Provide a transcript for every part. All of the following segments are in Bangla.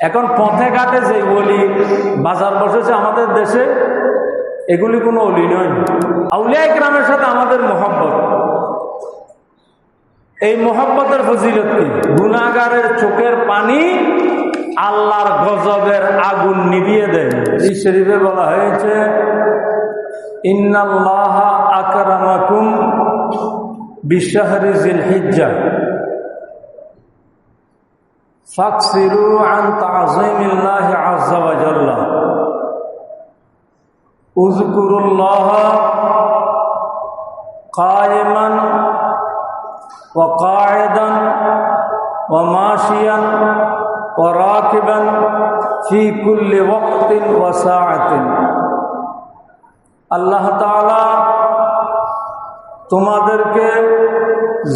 এখন পথে ঘাটে যে ওলি বাজার বসেছে আমাদের দেশে, এগুলি কোনো ওলি নয়। আউলিয়া ইকরামের সাথে আমাদের মহব্বত, এই মহব্বতের ফজিলত কি? গুনাহগারের চোখের পানি আল্লাহর গজবের আগুন নিভিয়ে দেয়। এই শরীফে বলা হয়েছে, ইন্নাল্লাহা আকরামাকুম বিশাহরি যিলহিজ্জাহ ফাকসিরু আন তা'যীমিল্লাহি আযজা ওয়া জাল্লা উযকুরুল্লাহা কায়িমান ওয়া কাঈদান ওয়া মাশিয়ান ওয়া রাকিবান ফি কুল্লি ওয়াক্তিন ওয়া সাআতিন। আল্লাহ তাআলা তোমাদেরকে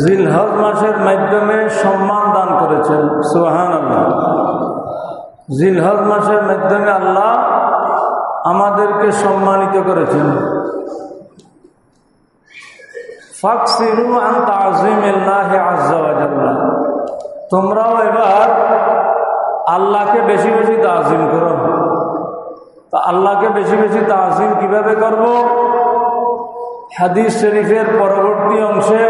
জিলহজ মাসের মাধ্যমে সম্মান দান করেছেন। সুবহানাল্লাহ। জিলহজ মাসের মাধ্যমে আল্লাহ আমাদেরকে সম্মানিত করেছেন। ফাকসিরু আন তা'যীমিল্লাহি আযজা ওয়া জাল্লা, তোমরাও এবার আল্লাহকে বেশি বেশি তাজিম করো। তা আল্লাহকে বেশি বেশি তাজিম কিভাবে করব? হাদিস শরীফের পরবর্তী অংশে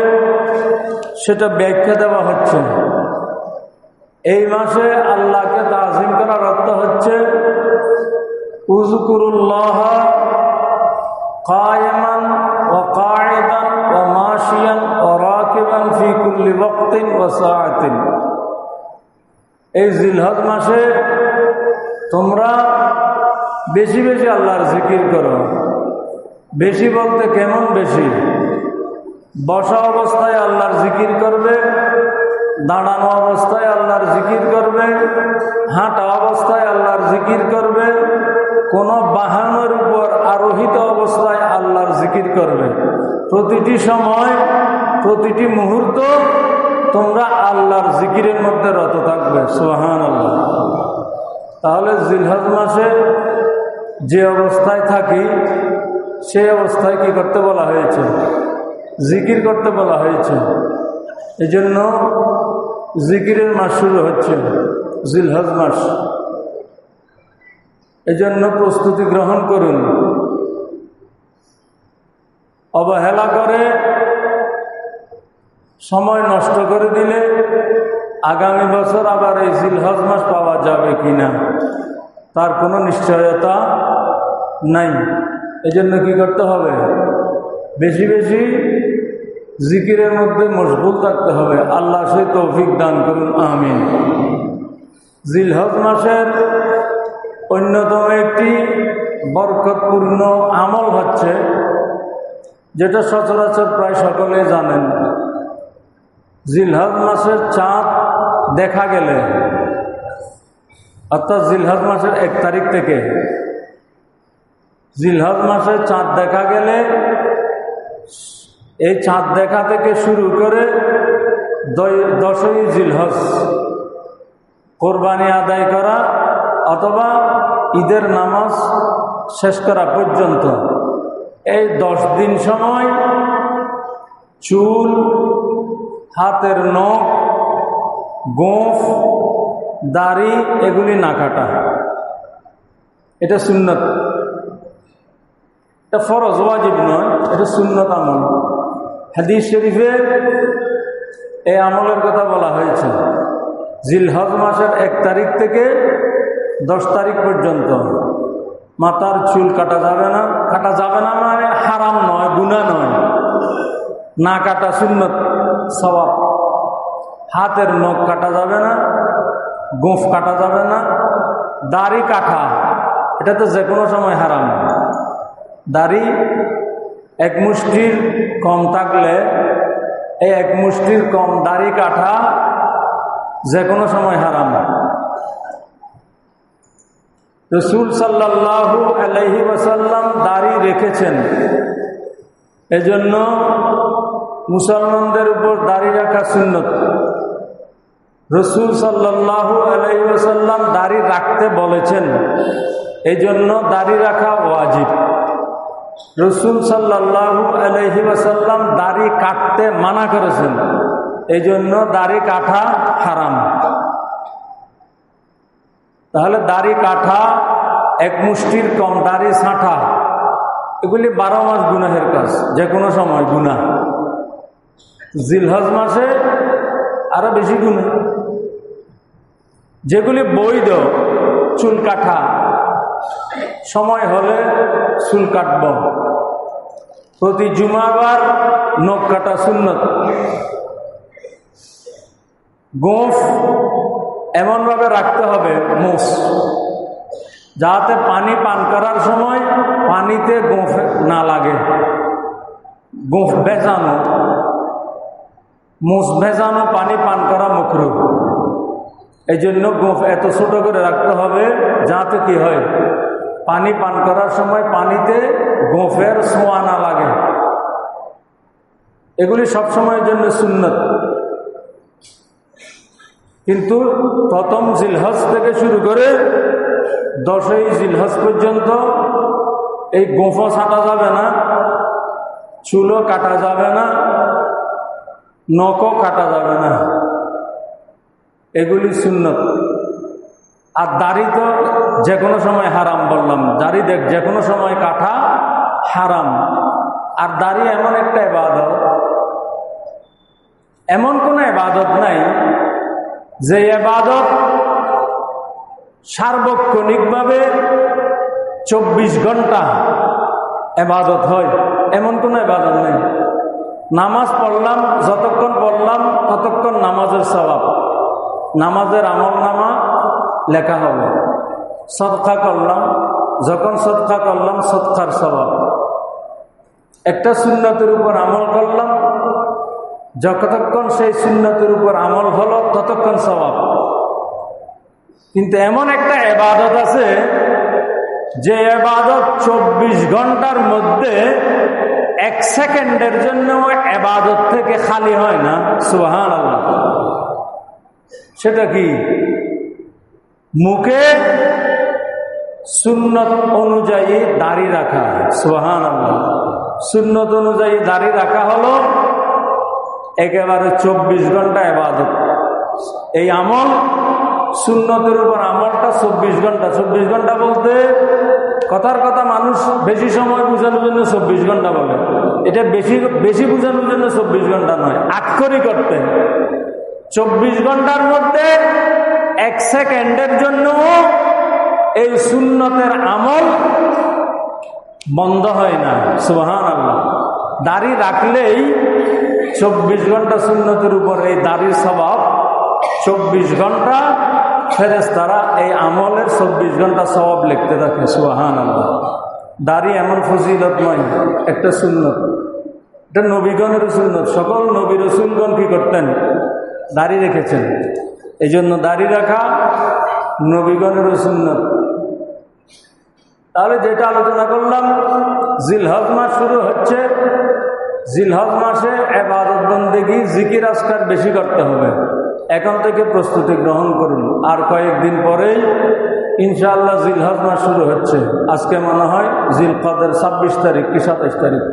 সেটা ব্যাখ্যা দেওয়া হচ্ছে। এই মাসে আল্লাহকে তাজিম করার অর্থ হচ্ছে উযকুরুল্লাহ কায়িমান ওয়া কাঈদান ওয়া মাশিয়ান ওয়া রাকিবান ফি কুল্লি ওয়াক্তিন ওয়া সাআতিন। এই জিলহজ মাসে তোমরা বেশি বেশি আল্লাহর জিকির করো। বেশি বলতে কেমন বেশি? বসা অবস্থায় আল্লাহর জিকির করবে, দাঁড়ানো অবস্থায় আল্লাহর জিকির করবে, হাঁটা অবস্থায় আল্লাহর জিকির করবে, কোনো বাহনের উপর আরোহিত অবস্থায় আল্লাহর জিকির করবে। প্রতিটি সময়, প্রতিটি মুহূর্ত তোমরা আল্লাহর জিকিরের মধ্যে রত থাকবে। সুবহানাল্লাহ। তাহলে জিলহজ মাসে যে অবস্থায় থাকি সেই অবস্থায় কি করতে বলা হয়েছে? জিকির করতে বলা হয়েছে। এই জন্য জিকিরের মাস শুরু হচ্ছে, জিলহজ মাস। এই জন্য প্রস্তুতি গ্রহণ করুন। অবহেলা করে সময় নষ্ট করে দিলে আগামী বছর আবার এই জিলহজ মাস পাওয়া যাবে কিনা তার কোনো নিশ্চয়তা নাই। এজন্য কি করতে হবে? বেশি বেশি জিকিরের মধ্যে মশগুল থাকতে হবে। আল্লাহ সেই তৌফিক দান করুন, আমিন। জিলহজ মাসের অন্যতম একটি বরকতপূর্ণ আমল হচ্ছে, যেটা সচরাচর প্রায় সকলে জানেন, জিলহজ মাসের চাঁদ দেখা গেলে, অর্থাৎ জিলহজ মাসের 1 তারিখ থেকে জিলহজ মাসের চাঁদ দেখা গেলে, এই চাঁদ দেখা থেকে শুরু করে 10ই জিলহজ কোরবানি আদায় করা অথবা ঈদের নামাজ শেষ করা পর্যন্ত এই 10 দিন সময় চুল, হাতের নখ, গোঁফ, দাড়ি এগুলি না কাটা। এটা সুন্নত, এটা ফরজ, ওয়াজিব নয়, এটা সুন্নত আমল। হাদিস শরীফে এই আমলের কথা বলা হয়েছে। জিলহজ মাসের 1 তারিখ থেকে 10 তারিখ পর্যন্ত মাথার চুল কাটা যাবে না। কাটা যাবে না মানে হারাম নয়, গুনাহ নয়, না কাটা সুন্নত, সওয়াব। হাতের নখ কাটা যাবে না, গোঁফ কাটা যাবে না, দাড়ি কাটা এটা তো যে কোনো সময় হারাম। দাড়ি 1 মুষ্টির কম থাকলে এই 1 মুষ্টির কম দাড়ি কাটা যে কোনো সময় হারাম। রাসূল সাল্লাল্লাহু আলাইহি ওয়াসাল্লাম দাড়ি রেখেছেন, এজন্য মুসলমানদের উপর দাড়ি রাখা সুন্নত। রাসূল সাল্লাল্লাহু আলাইহি ওয়াসাল্লাম দাড়ি রাখতে বলেছেন, এই জন্য দাড়ি রাখা ওয়াজিব। রাসূল সাল্লাল্লাহু আলাইহি ওয়াসাল্লাম দাড়ি কাটতে মানা করেছেন, এই জন্য দাড়ি কাটা হারাম। তাহলে দাড়ি কাটা, এক মুষ্টির কম দাড়ি ছাঁটা, এগুলি 12 মাস গুনাহের কাজ, যে কোনো সময় গুনাহ। জিলহজ মাসে আরো বেশি গুনাহ। যেগুলি বৈধ, চুল কাটা, সময় হলে চুল কাটব, প্রতি জুমাবার নখ কাটা সুন্নত। গোঁফ এমনভাবে রাখতে হবে মোষ, যাতে পানি পান করার সময় পানিতে গোঁফ না লাগে। গোঁফ ভেজানো, মোষ ভেজানো পানি পান করা মাকরুহ। এই জন্য গোঁফ এত ছোট করে রাখতে হবে যাতে কি হয়, পানি পান করার সময় পানিতে গোঁফের ছোঁয়া না লাগে। এগুলি সবসময়ের জন্য সুন্নত। কিন্তু প্রথম জিলহজ থেকে শুরু করে 10ই জিলহজ পর্যন্ত এই গোঁফও ছাঁটা যাবে না, চুলও কাটা যাবে না, নখও কাটা যাবে না, এগুলি সুন্নত। আর দাড়ি তো যে কোনো সময় হারাম বললাম, দাড়ি যে কোনো সময় কাটা হারাম। আর দাড়ি এমন একটা ইবাদত, এমন কোনো ইবাদত নাই যে ইবাদত সার্বক্ষণিকভাবে 24 ঘন্টা ইবাদত হয়, এমন কোনো ইবাদত নেই। নামাজ পড়লাম, যতক্ষণ পড়লাম ততক্ষণ নামাজের সওয়াব, নামাজের আমলনামা লেখা হবে। সদকা করলাম, যখন সদকা করলাম সদকার সওয়াব। একটা সুন্নতের উপর আমল করলাম, যতক্ষণ সেই সুন্নতের উপর আমল হলো ততক্ষণ সওয়াব। কিন্তু এমন একটা ইবাদত আছে যে ইবাদত 24 ঘন্টার মধ্যে 1 সেকেন্ডের জন্য ইবাদত থেকে খালি হয় না। সুবহানাল্লাহ। সেটা কি? মুখে সুন্নত অনুযায়ী দাড়ি রাখা। সুবহানাল্লাহ। সুন্নত অনুযায়ী দাড়ি রাখা হলো একেবারে 24 ঘন্টা ইবাদত। এই আমল, সুন্নতের উপর আমলটা 24 ঘন্টা। 24 ঘন্টা বলতে কথার কথা মানুষ বেশি সময় বোঝানোর জন্য 24 ঘন্টা বলে, এটা বেশি বোঝানোর জন্য 24 ঘন্টা নয়, আক্ষরিক অর্থে 24 ঘন্টার মধ্যে 1 সেকেন্ডের জন্য এই সুন্নতের আমল বন্ধ হয় না। সুবহানাল্লাহ। দাড়ি রাখলেই 24 ঘন্টা সুন্নতের উপর এই দাড়ির স্বভাব, 24 ঘন্টা ফেরেশতারা এই আমলের 24 ঘন্টা সওয়াব লিখতে থাকে। সুবহানাল্লাহ। দাড়ি এমন ফজিলত নয়, একটা সুন্নত। এটা নবীগণের সুন্নত। সকল নবী রাসূলগণ কি করতেন? দাড়ি রেখেছেন। এই জন্য দাড়ি রাখা নবীগণের সুন্নত। তাহলে যেটা আলোচনা করলাম, জিলহজ মাস শুরু হচ্ছে। জিলহজ মাসে ইবাদত বন্দেগী, জিকির আজকার বেশি করতে হবে। এখন থেকে প্রস্তুতি গ্রহণ করুন। আর কয়েকদিন পরেই ইনশাআল্লাহ জিলহজ মাস শুরু হচ্ছে। আজকে মনে হয় জিলকদের 26 তারিখ কি 27 তারিখ,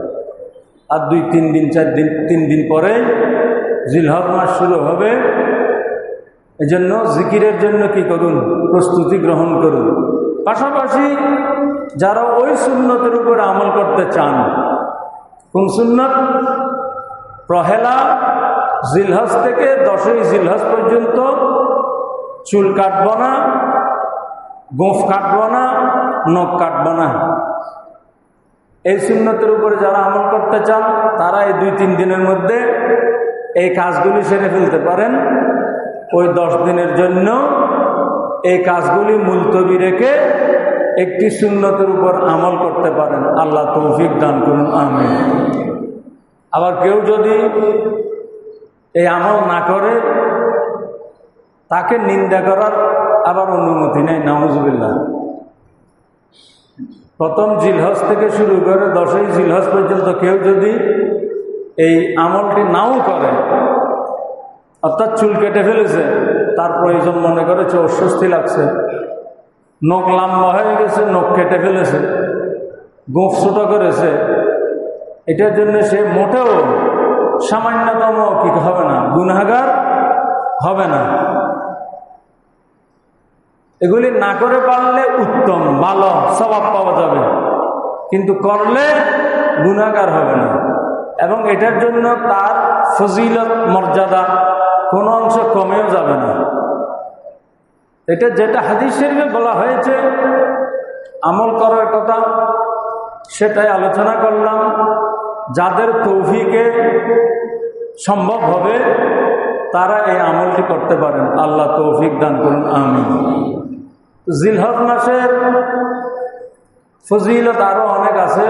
আর 2-3 দিন 4 দিন 3 দিন পরে জিলহজ মাস শুরু হবে। এজন্য জিকিরের জন্য কি করুন? প্রস্তুতি গ্রহণ করুন। পাশাপাশি যারা ওই সুন্নতের উপর আমল করতে চান, কোন সুন্নত? পহেলা জিলহজ থেকে 10ই জিলহজ পর্যন্ত চুল কাটব না, গোঁফ কাটব না, নখ কাটব না। এই সুন্নতের উপরে যারা আমল করতে চান তারা এই 2-3 দিনের মধ্যে এই কাজগুলি সেরে ফেলতে পারেন। ওই 10 দিনের জন্য এই কাজগুলি মুলতবি রেখে একটি সুন্নতের উপর আমল করতে পারেন। আল্লাহ তৌফিক দান করুন, আমিন। আবার কেউ যদি এই আমল না করে, তাকে নিন্দা করার আবার অনুমতি নেই। নাউজুবিল্লাহ। প্রথম জিলহজ থেকে শুরু করে 10ই জিলহজ পর্যন্ত কেউ যদি এই আমলটি নাও করে, অর্থাৎ চুল কেটে ফেলেছে, তার প্রয়োজন মনে করেছে, অস্বস্তি লাগছে, নখ লম্বা হয়ে গেছে, নখ কেটে ফেলেছে, গোঁফ ছোট করেছে, এটার জন্য সে মোটেও সামান্যতম কি হবে না, গুনাহগার হবে না। এগুলি না করে পারলে উত্তম, ভালো সওয়াব পাওয়া যাবে, কিন্তু করলে গুনাহগার হবে না এবং এটার জন্য তার ফজিলত মর্যাদা কোনো অংশ কমেও যাবে না। এটা যেটা হাদিস শরীফে বলা হয়েছে আমল করার কথা, সেটাই আলোচনা করলাম। যাদের তৌফিকে সম্ভব হবে তারা এই আমলটি করতে পারেন। আল্লাহ তৌফিক দান করুন, আমিন। জিলহজ মাসের ফজিলত আরো অনেক আছে।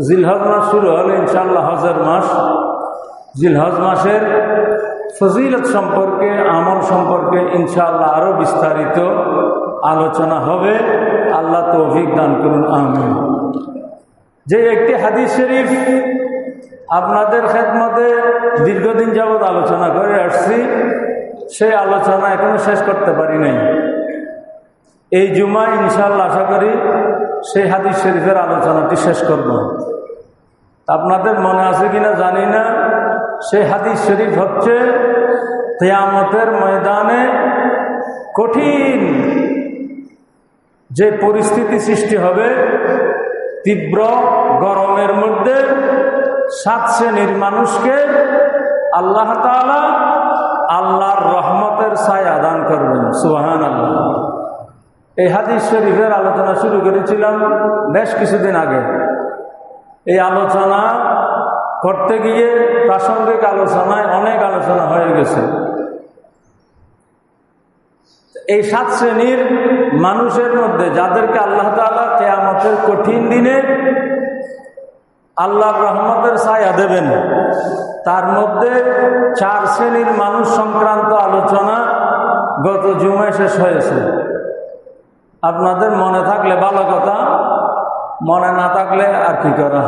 জিলহজ মাস শুরু হলে ইনশাআল্লাহ হজের মাস। জিলহজ মাসের ফজিলত সম্পর্কে, আমল সম্পর্কে ইনশাআল্লাহ আরো বিস্তারিত আলোচনা হবে। আল্লাহ তৌফিক দান করুন, আমিন। যে একটি হাদিস শরীফ আপনাদের খেদমতে দীর্ঘদিন যাবৎ আলোচনা করে আসছি, সেই আলোচনা এখনো শেষ করতে পারি নাই। এই জুমা ইনশাআল্লাহ আশা করি সেই হাদিস শরীফের আলোচনাটি শেষ করব। আপনাদের মনে আছে কিনা জানি না, সেই হাদিস শরীফ হচ্ছে কিয়ামতের ময়দানে কঠিন যে পরিস্থিতি সৃষ্টি হবে, তীব্র গরমের মধ্যে 7 শ্রেণীর মানুষকে আল্লাহ তাআলা আল্লাহর রহমতের ছায়া দান করবেন। সুবহানাল্লাহ। এই হাদিস শরীফের আলোচনা শুরু করেছিলাম বেশ কিছুদিন আগে। এই আলোচনা করতে গিয়ে প্রাসঙ্গিক আলোচনায় অনেক আলোচনা হয়ে গেছে। এই 7 শ্রেণীর মানুষের মধ্যে যাদেরকে আল্লাহ তাআলা কিয়ামতের কঠিন দিনে আল্লাহর রহমতের ছায়া দেবেন, তার মধ্যে 4 শ্রেণীর মানুষ সংক্রান্ত আলোচনা গত জুমায় শেষ হয়েছে। আপনাদের মনে থাকলে ভালো কথা, মনে না থাকলে আর কি করা।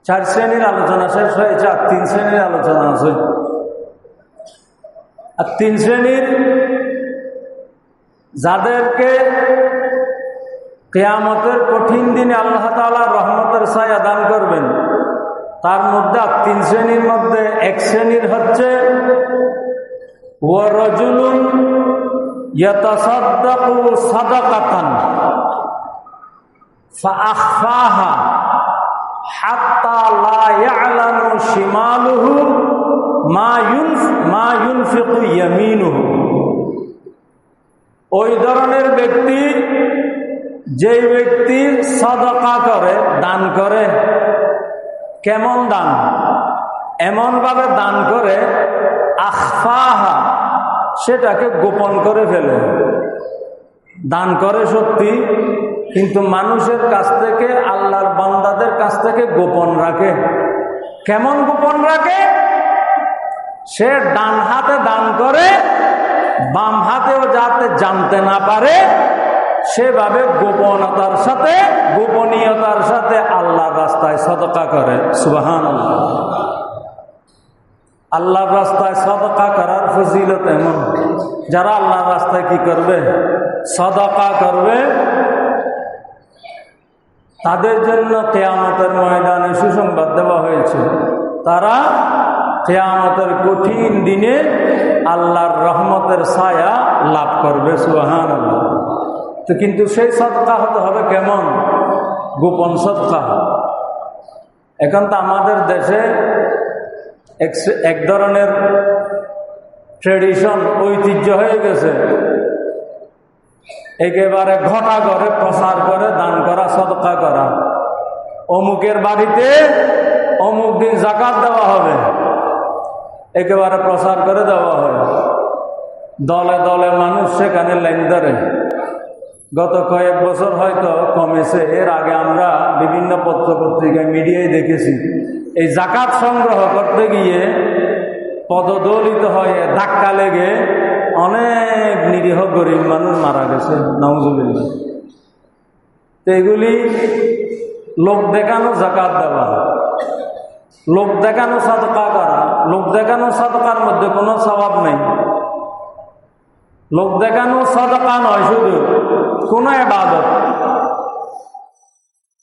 4 শ্রেণীর আলোচনা শেষ হয়েছে, আর 3 শ্রেণীর আলোচনা আছে। আর 3 শ্রেণীর যাদেরকে কিয়ামতের কঠিন দিনে আল্লাহ তাআলা রহমতের ছায়া দান করবেন, তার মধ্যে 3 শ্রেণীর মধ্যে 1 শ্রেণীর হচ্ছে ওয়া রাজুলুন ইয়াতাসাদ্দাকু সাদাকাতান ফাআখফাহা হাত্তা লা ইয়ালামু শিমালুহু মা ইউনফিকু ইয়ামিনুহু। ওই ধরনের ব্যক্তি, যেই ব্যক্তি সাদাকা করে, দান করে। কেমন দান? এমন ভাবে দান করে আখফাহা, সেটাকে গোপন করে ফেলে। দান করে সত্যি, কিন্তু মানুষের কাছ থেকে, আল্লাহর বান্দাদের কাছ থেকে গোপন রাখে। কেমন গোপন রাখে? সে ডান হাতে দান করে, বাম হাতেও যাতে জানতে না পারে সেভাবে গোপনীয়তার সাথে আল্লাহর রাস্তায় সদকা করে। সুবহানাল্লাহ। আল্লাহর রাস্তায় সদকা করার ফজিলত এমন, যারা আল্লাহর রাস্তায় কি করবে? সদকা করবে, তাদের জন্য কিয়ামতের ময়দানে সুসংবাদ দেওয়া হয়েছে। তারা কিয়ামতের কঠিন দিনে আল্লাহর রহমতের ছায়া লাভ করবে। সুবহানাল্লাহ। তো কিন্তু সেই সদকা হতে হবে কেমন? গোপন সদকা। এখন তো আমাদের দেশে এক ধরনের ট্রেডিশন, ঐতিহ্য হয়ে গেছে, একেবারে ঘটা করে প্রচার করে দান করা, সদকা করা। অমুকের বাড়িতে অমুক দিন যাকাত দেওয়া হবে, একেবারে প্রচার করে দেওয়া হয়। দলে দলে মানুষ সেখানে লাইন ধরে। গত কয়েক বছর হয়তো কমেছে, এর আগে আমরা বিভিন্ন পত্রপত্রিকায়, মিডিয়ায় দেখেছি এই যাকাত সংগ্রহ করতে গিয়ে পদদলিত হয়ে ধাক্কা লেগে অনেক নিরীহ গরিব মানুষ মারা গেছে। নাউজুবিল্লাহ। তো এগুলি লোক দেখানো যাকাত দেওয়া, লোক দেখানো সাদকা করা। লোক দেখানো সাদকার মধ্যে কোনো সওয়াব নেই। লোক দেখানো সাদকা নয়, শুধু কোনো ইবাদত,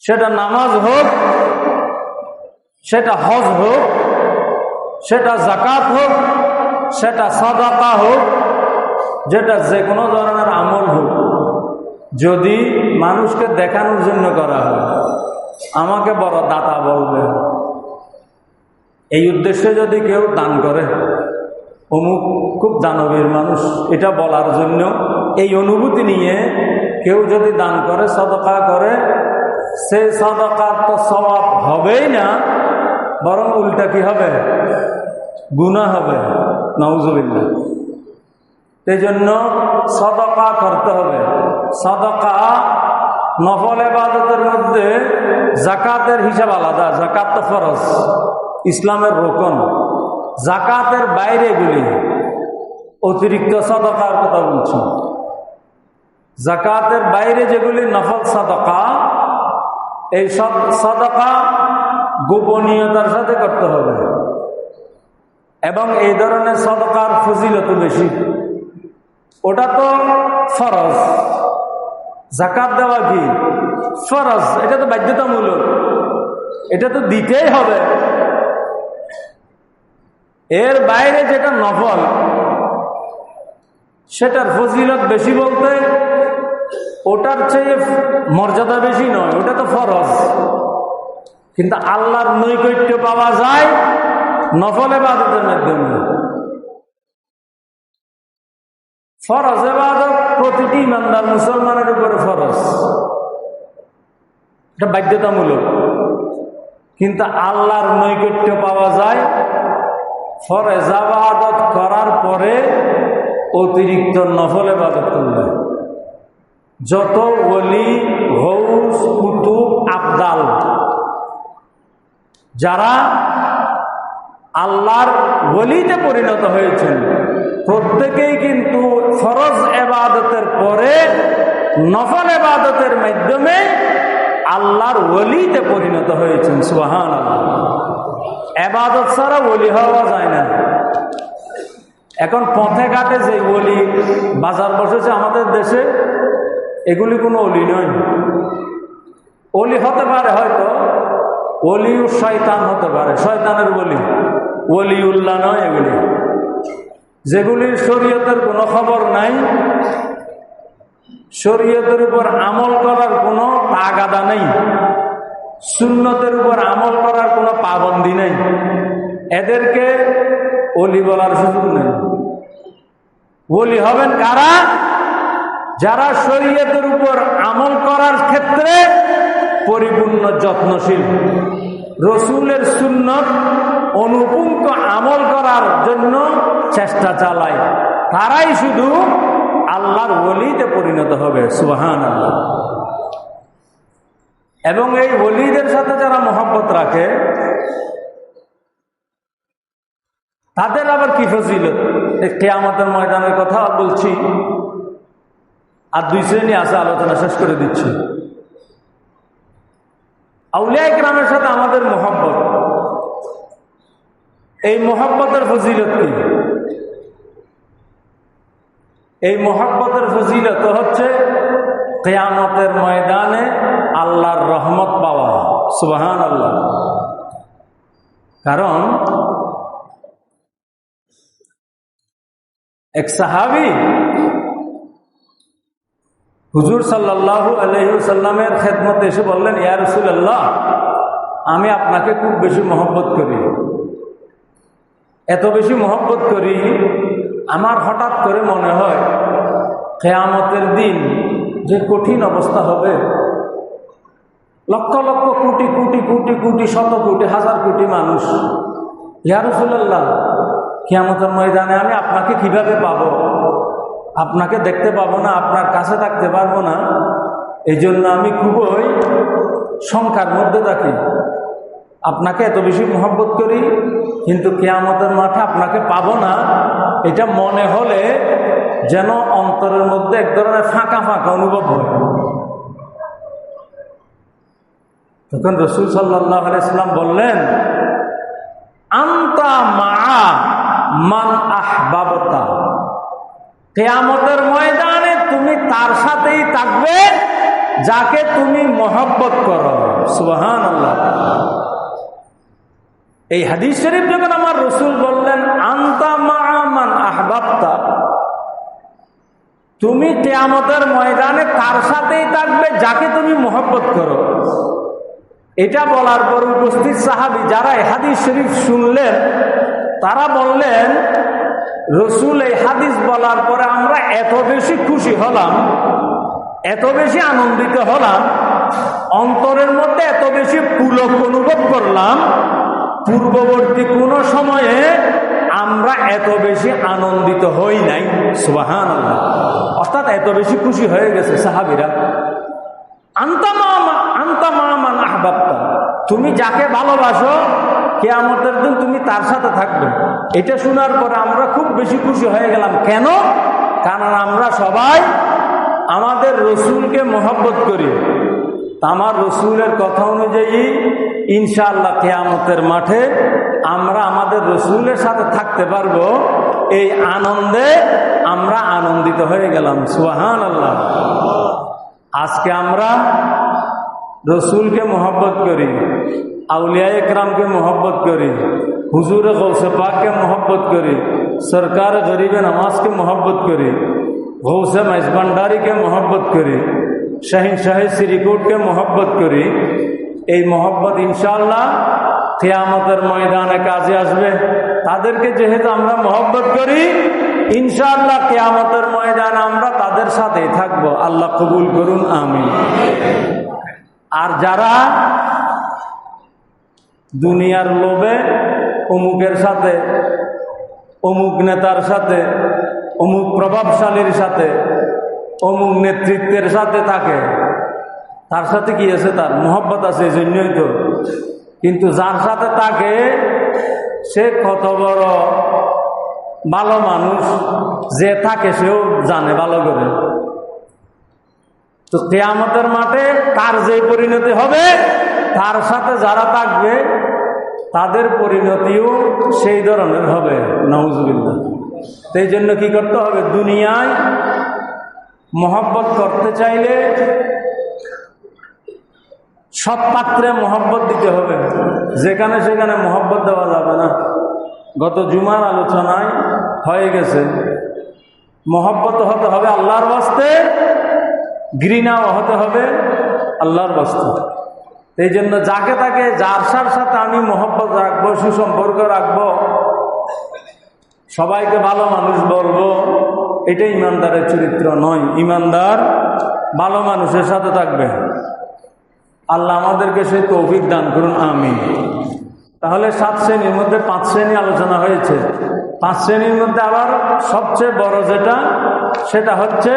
সেটা নামাজ হোক, সেটা হজ হোক, সেটা যাকাত হোক, সেটা সাদাকা হোক, যেটা যে কোনো ধরনের আমল হোক, যদি মানুষকে দেখানোর জন্য করা হয়, আমাকে বড় দাতা বলবে, এই উদ্দেশ্যে যদি কেউ দান করে, অমুক খুব দানবীর মানুষ, এটা বলার জন্য, এই অনুভূতি নিয়ে কেউ যদি দান করে, সদকা করে, সেই সদকার তো সওয়াব হবেই না, বরং উল্টা কি হবে? গুনাহ হবে। নাউজুবিল্লাহ। এই জন্য সদকা করতে হবে। সদকা নফল ইবাদতের মধ্যে যাকাতের হিসাব আলাদা। যাকাত তো ফরজ, ইসলামের রোকন। যাকাতের বাইরে এগুলি অতিরিক্ত সদকার কথা বলছি। যাকাতের বাইরে যেগুলি নফল সদকা, এই সব সদকা গোপনীয়তার সাথে করতে হবে, এবং এই ধরনের সদকার ফজিলত বেশি। ওটা তো ফরজ, যাকাত দেওয়া কি ফরজ, এটা তো বাধ্যতামূলক, এটা তো দিতেই হবে। এর বাইরে যেটা নফল, সেটার ফজিলত বেশি বলতে ওটার চেয়ে মর্যাদা বেশি নয়, ওটা তো ফরজ। কিন্তু আল্লাহর নৈকট্য পাওয়া যায় নফল ইবাদতের মাধ্যমে। ফরজ ইবাদত প্রতিটি ইমানদার মুসলমানের উপরে ফরজ, এটা বাধ্যতামূলক। কিন্তু আল্লাহর নৈকট্য পাওয়া যায় ফরজ ইবাদত করার পরে অতিরিক্ত নফল ইবাদত করলে। যত ওলি, গৌস, কুতুব, আবদাল যারা আল্লাহর ওলিতে পরিণত হয়েছেন, প্রত্যেকেই কিন্তু ফরজ ইবাদতের পরে নফল ইবাদতের মাধ্যমে আল্লাহর ওলিতে পরিণত হয়েছেন। সুবহানাল্লাহ। ইবাদত ছাড়া ওলি হওয়া যায় না। এখন পথে ঘাটে যে ওলি বাজার বসেছে আমাদের দেশে, এগুলি কোনো ওলি নয়। ওলি হতে পারে হয়তো, ওলিউ শয়তান হতে পারে, শয়তানের ওলি, ওলিউল্লাহ নয় এগুলি। যেগুলির শরীয়তের কোনো খবর নাই, শরীয়তের উপর আমল করার কোনো তাগাদা নেই, সুন্নতের উপর আমল করার কোনো পাবন্দি নেই, এদেরকে ওলি বলার সুযোগ নেই। ওলি হবেন কারা? যারা শরীয়তের উপর আমল করার ক্ষেত্রে পরিপূর্ণ যত্নশীল, রসুলের সুন্নত অনুপুঙ্খ আমল করার জন্য চেষ্টা চালায়, তারাই শুধু আল্লাহর ওলিতে পরিণত হবে। সুবহানাল্লাহ। এবং এই ওলিদের সাথে যারা মহব্বত রাখে, তাদের আবার কি ফজিলত? কিয়ামতের ময়দানের কথা বলছি, আর দুই শ্রেণী আছে, আলোচনা শেষ করে দিচ্ছি। আউলিয়া ইকরামের সাথে আমাদের মহব্বত, এই মহব্বতের ফজিলত কি? এই মহব্বতের ফজিলত হচ্ছে কিয়ামতের ময়দানে আল্লাহর রহমত পাওয়া। সুবহানাল্লাহ। কারণ এক সাহাবী হুজুর সাল্লাল্লাহু আলাইহি ওয়াসাল্লামের খেদমতে এসে বললেন, ইয়া রাসূলুল্লাহ, আমি আপনাকে খুব বেশি মহব্বত করি, এত বেশি মহব্বত করি, আমার হঠাৎ করে মনে হয় কিয়ামতের দিন যে কঠিন অবস্থা হবে, লক্ষ লক্ষ কোটি কোটি কোটি কোটি শত কোটি হাজার কোটি মানুষ, ইয়া রাসূলুল্লাহ, কিয়ামতের ময়দানে আমি আপনাকে কিভাবে পাবো? আপনাকে দেখতে পাবো না, আপনার কাছে থাকতে পারবো না। এই জন্য আমি খুবই শঙ্কার মধ্যে থাকি। আপনাকে এত বেশি মহব্বত করি, কিন্তু কিয়ামতের মাঠে আপনাকে পাবো না, এটা মনে হলে যেন অন্তরের মধ্যে এক ধরনের ফাঁকা ফাঁকা অনুভব হয়। তখন রাসূল সাল্লাল্লাহু আলাইহি ওয়াসাল্লাম বললেন, আনতা মা মান আহবাবতা, কিয়ামতের ময়দানে তুমি তার সাথেই থাকবে যাকে তুমি মহব্বত করো। সুবহানাল্লাহ। এই হাদিস শরীফ যখন আমার রাসূল বললেন আনতা মা মান আহবাবতা, তুমি কিয়ামতের ময়দানে কার সাথেই থাকবে? যাকে তুমি মহব্বত করো। এটা বলার পর উপস্থিত সাহাবী যারা এই হাদিস শরীফ শুনলেন তারা বললেন, রসুল এই হাদিস বলার পরে আমরা এত বেশি খুশি হলাম, এত বেশি আনন্দিত হলাম, অন্তরের মধ্যে এত বেশি পুলক অনুভব করলাম, পূর্ববর্তী কোনো সময়ে আমরা এত বেশি আনন্দিত হই নাই। সুবহানাল্লাহ। অর্থাৎ এত বেশি খুশি হয়ে গেছে সাহাবীরা। আনতা মামান আহবাবতা, তুমি যাকে ভালোবাসো কিয়ামতের দিন তুমি তার সাথে থাকবে। এটা শোনার পরে আমরা খুব বেশি খুশি হয়ে গেলাম। কেন? কারণ আমরা সবাই আমাদের রসুলকে মহব্বত করি। আমার রসুলের কথা অনুযায়ী ইনশাআল্লাহ কিয়ামতের মাঠে আমরা আমাদের রসুলের সাথে থাকতে পারবো। এই আনন্দে আমরা আনন্দিত হয়ে গেলাম। সুবহানাল্লাহ। আজকে আমরা রসুলকে মহব্বত করি, আউলিয়া ইকরামকে মহব্বত করি, হুজুর গৌসে পাককে মহব্বত করি, সরকার গরিবে নওয়াজকে মহব্বত করি, গৌসে মেজবান্ডারিকে মহব্বত করি, শাহিনশাহ শ্রীকোটকে মহব্বত করি। এই মহব্বত ইনশাআল্লাহ কিয়ামতের ময়দানে কাজে আসবে। তাদেরকে যেহেতু আমরা মহব্বত করি, ইনশাআল্লাহ কিয়ামতের ময়দানে আমরা তাদের সাথেই থাকবো। আল্লাহ কবুল করুন, আমিন। আর যারা দুনিয়ার লোভে অমুকের সাথে, অমুক নেতার সাথে, অমুক প্রভাবশালীর সাথে, অমুক নেতৃত্বের সাথে থাকে, তার সাথে কি আছে? তার মহব্বত আছে, এই জন্যই তো। কিন্তু যার সাথে থাকে সে কত বড় ভালো মানুষ যে থাকে সেও জানে ভালো করে। তো কিয়ামতের মাঠে তার যে পরিণতি হবে, তার সাথে যারা থাকবে তাদের পরিণতিও সেই ধরনের হবে। নাউজুবিল্লাহ। সেই জন্য কি করতে হবে? দুনিয়ায় মহব্বত করতে চাইলে সব পাত্রে মহব্বত দিতে হবে, যেখানে সেখানে মহব্বত দেওয়া যাবে না। গত জুমার আলোচনায় হয়ে গেছে, মহব্বত হতে হবে আল্লাহর ওয়াস্তে, ঘৃণাও হতে হবে আল্লাহর ওয়াস্তে। এই জন্য যাকে তাকে যার সাথে আমি মহব্বত রাখবো, সুসম্পর্ক রাখবো, সবাইকে ভালো মানুষ বলবো, এটা ইমানদারের চরিত্র নয়। ইমানদার ভালো মানুষের সাথে থাকবে। আল্লাহ আমাদেরকে সেই তৌফিক দান করুন, আমিন। তাহলে 7 শ্রেণীর মধ্যে 5 শ্রেণী আলোচনা হয়েছে। 5 শ্রেণীর মধ্যে আবার সবচেয়ে বড় যেটা, সেটা হচ্ছে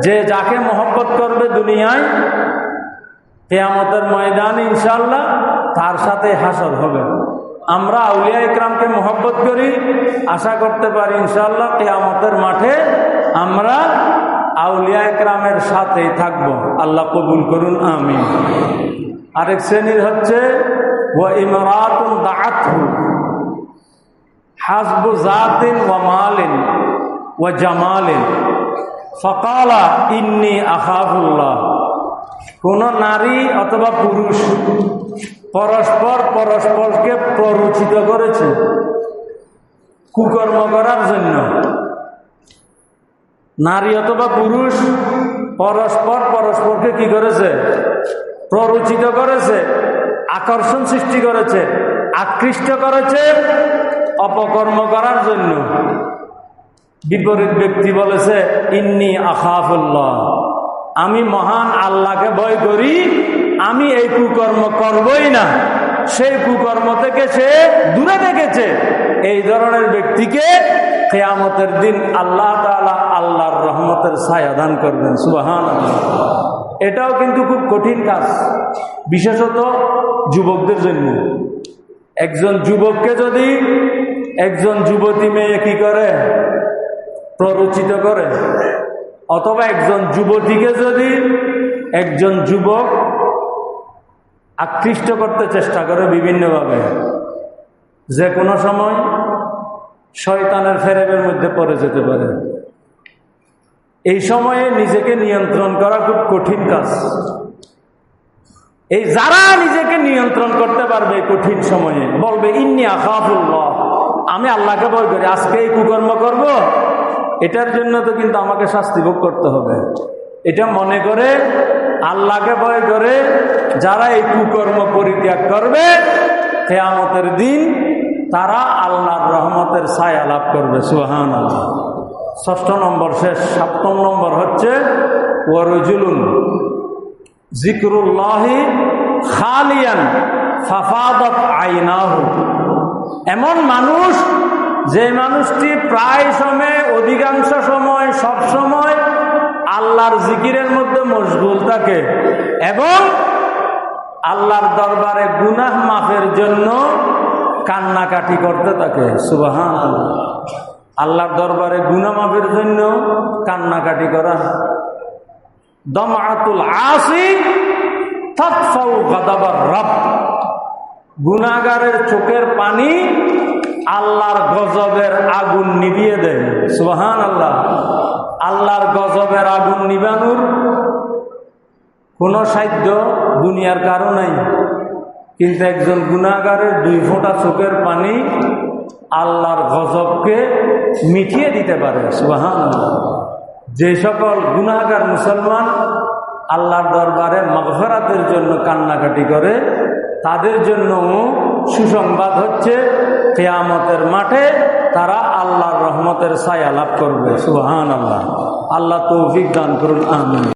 যে যাকে মহব্বত করবে দুনিয়ায়, কিয়ামতের ময়দানে ইনশাআল্লাহ তার সাথে হাসর হবে। আমরা আউলিয়া ইকরামকে মহব্বত করি, আশা করতে পারি ইনশাআল্লাহ কিয়ামতের মাঠে আমরা আউলিয়া ইকরামের সাথেই থাকবো। আল্লাহ কবুল করুন, আমিন। আরেক শ্রেণীর হচ্ছে ওয়া ইমরাতুন দাআতহু হাসবু জাতিন ওয়া মালিন ওয়া জামালিন ফাকালা ইন্নী আখাফুল্লাহ। কোন নারী অথবা পুরুষ পরস্পরকে প্ররোচিত করেছে কুকর্ম করার জন্য। নারী অথবা পুরুষ পরস্পরকে কি করেছে? প্ররোচিত করেছে, আকর্ষণ সৃষ্টি করেছে, আকৃষ্ট করেছে অপকর্ম করার জন্য। বিপরীত ব্যক্তি বলেছে ইন্নী আখাফুল্লাহ, আমি মহান আল্লাহকে ভয় করি, আমি এই কুকর্ম করবই না। সেই কুকর্ম থেকে সে দূরে থেকেছে। এই ধরনের ব্যক্তিকে কিয়ামতের দিন আল্লাহ তাআলা আল্লাহর রহমতের ছায়া দান করবেন। সুবহানাল্লাহ। এটাও কিন্তু খুব কঠিন কাজ, বিশেষত যুবকদের জন্য। একজন যুবককে যদি একজন যুবতী মেয়ে কি করে? প্ররোচিত করে। অথবা একজন যুবতীকে যদি একজন যুবক আকৃষ্ট করতে চেষ্টা করে বিভিন্নভাবে, যে কোনো সময় শয়তানের ফেরেবের মধ্যে পড়ে যেতে পারে। এই সময়ে নিজেকে নিয়ন্ত্রণ করা খুব কঠিন কাজ। এই যারা নিজেকে নিয়ন্ত্রণ করতে পারবে কঠিন সময়ে, বলবে ইন্নী আখাফুল্লাহ, আমি আল্লাহকে ভয় করি, আজকে এই কুকর্ম করব, এটার জন্য তো কিন্তু আমাকে শাস্তি ভোগ করতে হবে। এটা মনে করে আল্লাহকে ভয় করে যারা এই কুকর্ম পরিত্যাগ করবে, কিয়ামতের দিন তারা আল্লাহর রহমতের ছায়া লাভ করবে। সুবহানাল্লাহ। ৬ষ্ঠ নম্বর শেষ। ৭ম নম্বর হচ্ছে ওয়ারজুলুন যিকরুল্লাহি খালিয়ান ফাফাদাত আইনাহু। এমন মানুষ, যে মানুষটি প্রায় সময়, অধিকাংশ সময়, সব সময় আল্লাহর জিকিরের মধ্যে মশগুল থাকে এবং আল্লাহর দরবারে গুনাহ মাফের জন্য কান্নাকাটি করতে থাকে। সুবহানাল্লাহ। আল্লাহর দরবারে গুনাহ মাফের জন্য কান্নাকাটি করা। দমআতুল আসি তাতফাউ গাদাবার রব। গুনাহগারের চোখের পানি আল্লাহর গজবের আগুন নিভিয়ে দেয়। সুবহানাল্লাহ। আল্লাহর গজবের আগুন নিবানোর কোনো সাধ্য দুনিয়ার কারো নাই, কিন্তু একজন গুনাহগারের 2 ফোঁটা চোখের পানি আল্লাহর গজবকে মিটিয়ে দিতে পারে। সুবহানাল্লাহ। যে সকল গুনাহগার মুসলমান আল্লাহর দরবারে মাগফিরাতের জন্য কান্নাকাটি করে, তাদের জন্য সুসংবাদ হচ্ছে কিয়ামতের মাঠে তারা আল্লাহর রহমতের ছায়া লাভ করবে। সুবহানাল্লাহ। আল্লাহ তৌফিক দান করুন। আমিন।